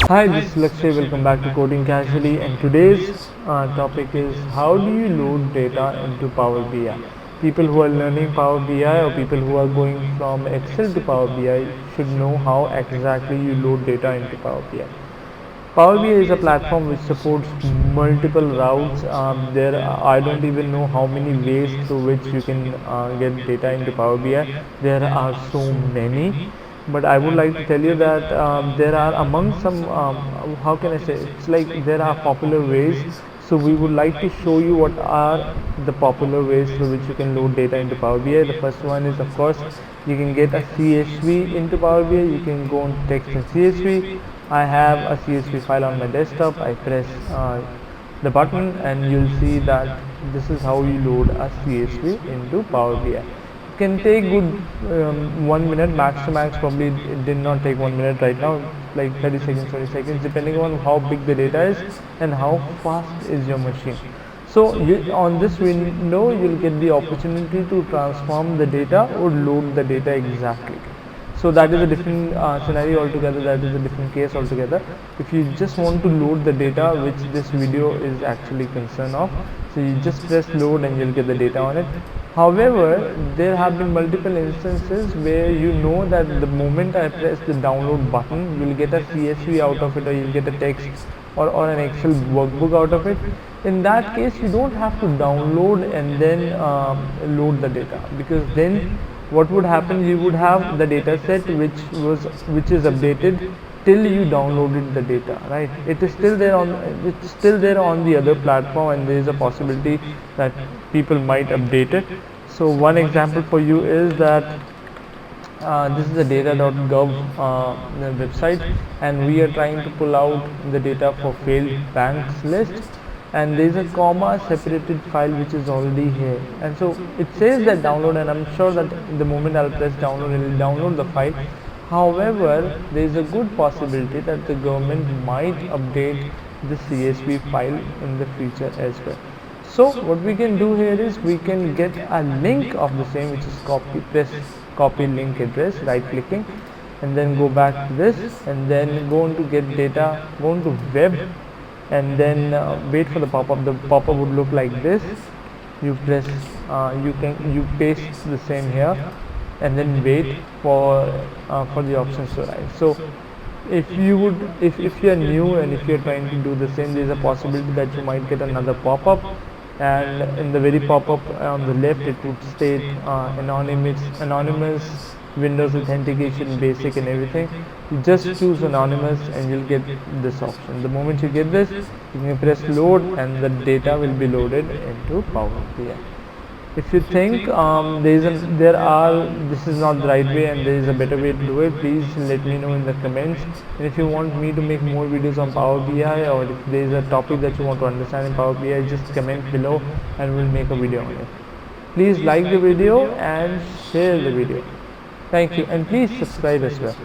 Hi, this is Lakshay. Welcome back to Coding Casually. And today's topic is how do you load data into Power BI? People who are learning Power BI or people who are going from Excel to Power BI should know how exactly you load data into Power BI. Power BI is a platform which supports multiple routes. I don't even know how many ways through which you can get data into Power BI. There are so many, but I would like to tell you that there are among some. How can I say? It's like there are popular ways. So we would like to show you what are the popular ways through which you can load data into Power BI. The first one is, of course, you can get a CSV into Power BI. You can go on text and CSV. I have a CSV file on my desktop. I press the button and you'll see that this is how you load a CSV into Power BI. It can take good 1 minute max to max. Probably it did not take 1 minute right now, like 30 seconds, 20 seconds, depending on how big the data is and how fast is your machine. So on this window, you'll get the opportunity to transform the data or load the data exactly. So that is a different scenario altogether, that is a different case altogether. If you just want to load the data which this video is actually concerned of, so you just press load and you'll get the data on it. However, there have been multiple instances where you know that the moment I press the download button, you'll get a CSV out of it, or you'll get a text or an Excel workbook out of it. In that case, you don't have to download and then load the data, because then what would happen, you would have the data set which is updated till you downloaded the data, right? It's still there on the other platform, and there is a possibility that people might update it. So one example for you is that this is the data.gov website, and we are trying to pull out the data for failed banks list, and there is a comma separated file which is already here, and so it says that download, and I'm sure that the moment I'll press download, it will download the file. However, there is a good possibility that the government might update the CSV file in the future as well. So what we can do here is we can get a link of the same, which is press copy link address, right clicking, and then go back to this, and then go into get data, go into web, and then wait for the pop-up. The pop-up would look like this. You press you paste the same here, and then wait for the options to arrive. So if you are new and if you're trying to do the same, there is a possibility that you might get another pop-up, and in the very pop-up on the left it would state anonymous Windows authentication basic and everything. You just choose anonymous and you'll get this option. The moment you get this, you can press load and the data will be loaded into Power BI. If you think this is not the right way and there is a better way to do it, please let me know in the comments. And if you want me to make more videos on Power BI, or if there is a topic that you want to understand in Power BI, just comment below and we'll make a video on it. Please like the video and share the video. Thank you, and please subscribe as well.